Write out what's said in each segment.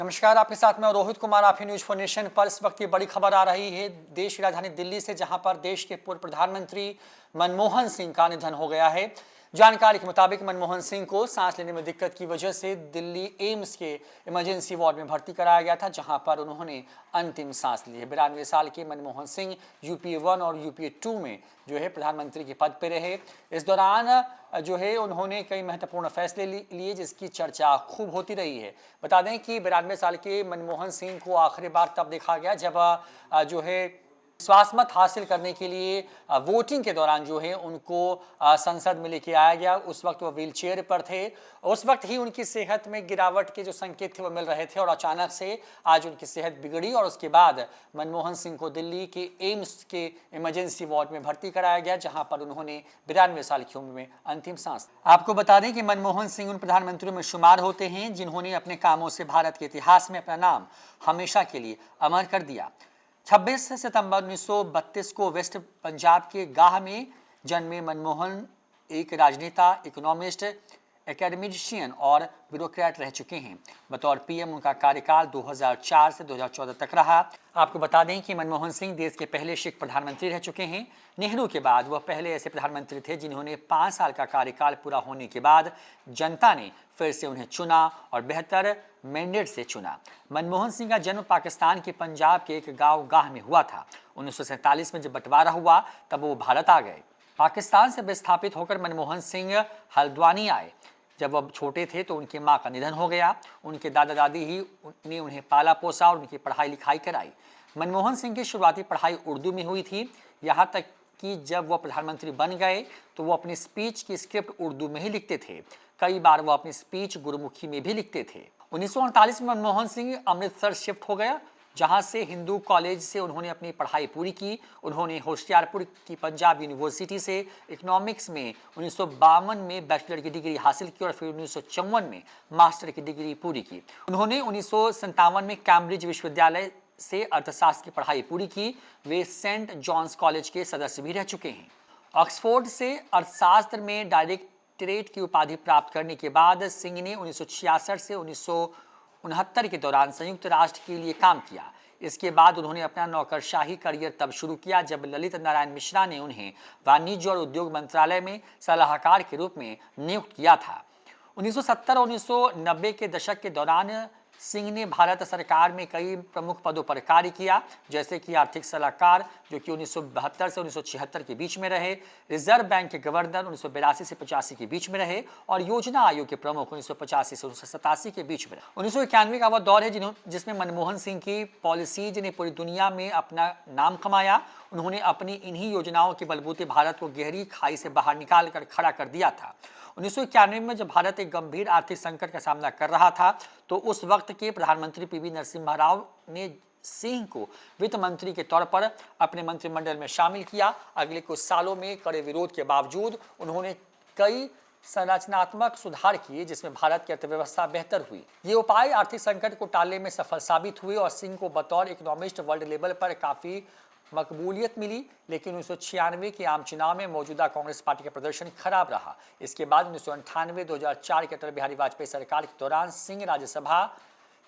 नमस्कार, आपके साथ मैं रोहित कुमार। आप ही न्यूज फॉर नेशन पर इस वक्त ये बड़ी खबर आ रही है देश की राजधानी दिल्ली से, जहां पर देश के पूर्व प्रधानमंत्री मनमोहन सिंह का निधन हो गया है। जानकारी के मुताबिक मनमोहन सिंह को सांस लेने में दिक्कत की वजह से दिल्ली एम्स के इमरजेंसी वार्ड में भर्ती कराया गया था, जहां पर उन्होंने अंतिम सांस ली है। 92 साल के मनमोहन सिंह यूपीए 1 और यूपीए 2 में जो है प्रधानमंत्री के पद पर रहे। इस दौरान जो है उन्होंने कई महत्वपूर्ण फैसले लिए, जिसकी चर्चा खूब होती रही है। बता दें कि 92 साल के मनमोहन सिंह को आखिरी बार तब देखा गया जब जो है स्वास्थ्य मत हासिल करने के लिए वोटिंग के दौरान जो है उनको संसद में लेके आया गया। उस वक्त वो व्हील चेयर पर थे। उस वक्त ही उनकी सेहत में गिरावट के जो संकेत थे वो मिल रहे थे और अचानक से आज उनकी सेहत बिगड़ी और उसके बाद मनमोहन सिंह को दिल्ली के एम्स के इमरजेंसी वार्ड में भर्ती कराया गया, जहां पर उन्होंने 92 साल की उम्र में अंतिम सांस। आपको बता दें कि मनमोहन सिंह उन प्रधानमंत्रियों में शुमार होते हैं जिन्होंने अपने कामों से भारत के इतिहास में अपना नाम हमेशा के लिए अमर कर दिया। 26 सितंबर 1932 को वेस्ट पंजाब के गाह में जन्मे मनमोहन एक राजनेता, इकोनॉमिस्ट, एकेडमिशियन और ब्यूरोक्रेट रह चुके हैं। बतौर पीएम उनका कार्यकाल 2004 से 2014 तक रहा। आपको बता दें कि मनमोहन सिंह देश के पहले सिख प्रधानमंत्री रह चुके हैं। नेहरू के बाद वह पहले ऐसे प्रधानमंत्री थे जिन्होंने 5 साल का कार्यकाल पूरा होने के बाद जनता ने फिर से उन्हें चुना और बेहतर मैंडेट से चुना। मनमोहन सिंह का जन्म पाकिस्तान के पंजाब के एक गांव गाह में हुआ था। 1947 में जब बंटवारा हुआ तब वो भारत आ गए। पाकिस्तान से विस्थापित होकर मनमोहन सिंह हल्द्वानी आए। जब वह छोटे थे तो उनकी मां का निधन हो गया। उनके दादा दादी ही ने उन्हें पाला पोसा और उनकी पढ़ाई लिखाई कराई। मनमोहन सिंह की शुरुआती पढ़ाई उर्दू में हुई थी, यहाँ तक कि जब वह प्रधानमंत्री बन गए तो वो अपनी स्पीच की स्क्रिप्ट उर्दू में ही लिखते थे। कई बार वो अपनी स्पीच गुरुमुखी में भी लिखते थे। 1948 में मनमोहन सिंह अमृतसर शिफ्ट हो गया, जहां से हिंदू कॉलेज से उन्होंने अपनी पढ़ाई पूरी की। उन्होंने होशियारपुर की पंजाब यूनिवर्सिटी से इकोनॉमिक्स में 1952 में बैचलर की डिग्री हासिल की और फिर 1954 में मास्टर की डिग्री पूरी की। उन्होंने 1957 में कैम्ब्रिज विश्वविद्यालय से अर्थशास्त्र की पढ़ाई पूरी की। वे सेंट जॉन्स कॉलेज के सदस्य भी रह चुके हैं। ऑक्सफोर्ड से अर्थशास्त्र में डायरेक्टरेट की उपाधि प्राप्त करने के बाद सिंह ने 1966 से 1969 के दौरान संयुक्त राष्ट्र के लिए काम किया। इसके बाद उन्होंने अपना नौकरशाही करियर तब शुरू किया जब ललित नारायण मिश्रा ने उन्हें वाणिज्य और उद्योग मंत्रालय में सलाहकार के रूप में नियुक्त किया था। 1970 और 1990 के दशक के दौरान सिंह ने भारत सरकार में कई प्रमुख पदों पर कार्य किया, जैसे कि आर्थिक सलाहकार जो कि 1972 से 1976 के बीच में रहे, रिजर्व बैंक के गवर्नर 1982 से 85 के बीच में रहे और योजना आयोग के प्रमुख 1985 से 1987 के बीच में रहे। 1991 का वह दौर है जिसमें मनमोहन सिंह की पॉलिसीज ने पूरी दुनिया में अपना नाम कमाया। उन्होंने अपनी इन्हीं योजनाओं के बलबूते भारत को गहरी खाई से बाहर निकाल कर खड़ा कर दिया था। 1991 में जब भारत एक गंभीर आर्थिक संकट का सामना कर रहा था तो उस वक्त के प्रधानमंत्री पीवी नरसिम्हा राव ने सिंह को वित्त मंत्री के तौर पर अपने मंत्रिमंडल में शामिल किया। अगले कुछ सालों में कड़े विरोध के बावजूद उन्होंने कई संरचनात्मक सुधार किए, जिसमें भारत की अर्थव्यवस्था बेहतर हुई। ये उपाय आर्थिक संकट को टालने में सफल साबित हुए और सिंह को बतौर इकोनॉमिस्ट वर्ल्ड लेवल पर काफी मकबूलियत मिली। लेकिन 1996 के आम चुनाव में मौजूदा कांग्रेस पार्टी का प्रदर्शन खराब रहा। इसके बाद 1998-2004 के अटल बिहारी वाजपेयी सरकार के दौरान सिंह राज्यसभा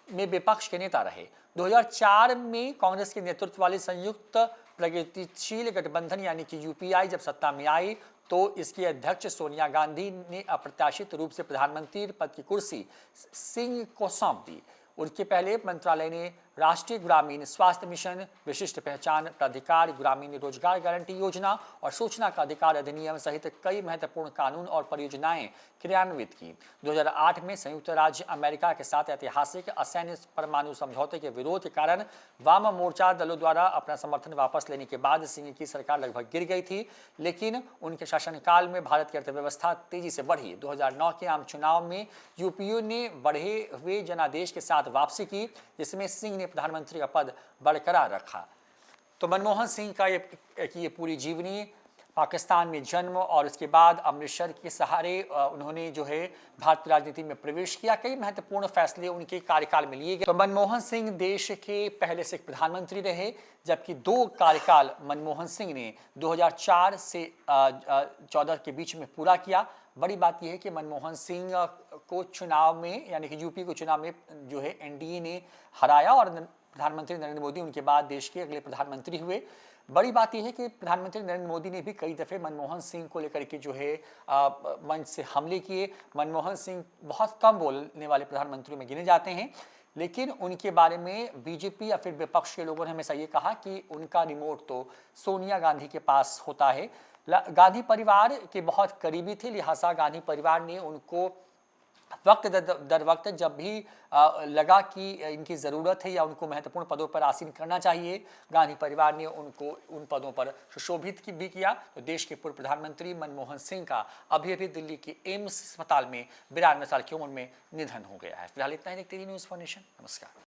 में विपक्ष के नेता रहे। 2004 में कांग्रेस के नेतृत्व वाली संयुक्त प्रगतिशील गठबंधन यानी कि यूपीआई जब सत्ता में आई तो इसकी अध्यक्ष सोनिया गांधी ने अप्रत्याशित रूप से प्रधानमंत्री पद की कुर्सी सिंह को सौंप दी। उनके पहले मंत्रालय ने राष्ट्रीय ग्रामीण स्वास्थ्य मिशन, विशिष्ट पहचान प्राधिकार, ग्रामीण रोजगार गारंटी योजना और सूचना का अधिकार अधिनियम सहित कई महत्वपूर्ण कानून और परियोजनाएं क्रियान्वित की। 2008 में संयुक्त राज्य अमेरिका के साथ ऐतिहासिक असैन्य परमाणु समझौते के विरोध के कारण वाम मोर्चा दलों द्वारा अपना समर्थन वापस लेने के बाद सिंह की सरकार लगभग गिर गई थी। लेकिन उनके शासनकाल में भारत की अर्थव्यवस्था तेजी से बढ़ी। 2009 के आम चुनाव में यूपीए ने बढ़े हुए जनादेश के साथ वापसी की, जिसमें सिंह ने प्रधानमंत्री का पद बरकरार रखा। तो मनमोहन सिंह का ये पूरी जीवनी, पाकिस्तान में जन्म और उसके बाद अमृतसर के सहारे उन्होंने जो है भारतीय राजनीति में प्रवेश किया। कई महत्वपूर्ण फैसले उनके कार्यकाल में लिए गए। तो मनमोहन सिंह देश के पहले सिख प्रधानमंत्री रहे, जबकि 2 कार्यकाल मनमोहन सिंह ने 2004 से 14 के बीच में पूरा किया। बड़ी बात यह है कि मनमोहन सिंह को चुनाव में, यानी कि यूपी को चुनाव में जो है एनडीए ने हराया और प्रधानमंत्री नरेंद्र मोदी उनके बाद देश के अगले प्रधानमंत्री हुए। बड़ी बात यह है कि प्रधानमंत्री नरेंद्र मोदी ने भी कई दफ़े मनमोहन सिंह को लेकर के जो है मंच से हमले किए। मनमोहन सिंह बहुत कम बोलने वाले प्रधानमंत्रियों में गिने जाते हैं, लेकिन उनके बारे में बीजेपी या फिर विपक्ष के लोगों ने हमेशा ये कहा कि उनका रिमोट तो सोनिया गांधी के पास होता है। गांधी परिवार के बहुत करीबी थे, लिहाजा गांधी परिवार ने उनको वक्त दर वक्त जब भी लगा कि इनकी ज़रूरत है या उनको महत्वपूर्ण पदों पर आसीन करना चाहिए, गांधी परिवार ने उनको उन पदों पर सुशोभित भी किया। तो देश के पूर्व प्रधानमंत्री मनमोहन सिंह का अभी दिल्ली के एम्स अस्पताल में 92 साल की उम्र में निधन हो गया है। फिलहाल इतना ही। देखते रहिए न्यूज़ फॉर नेशन। नमस्कार।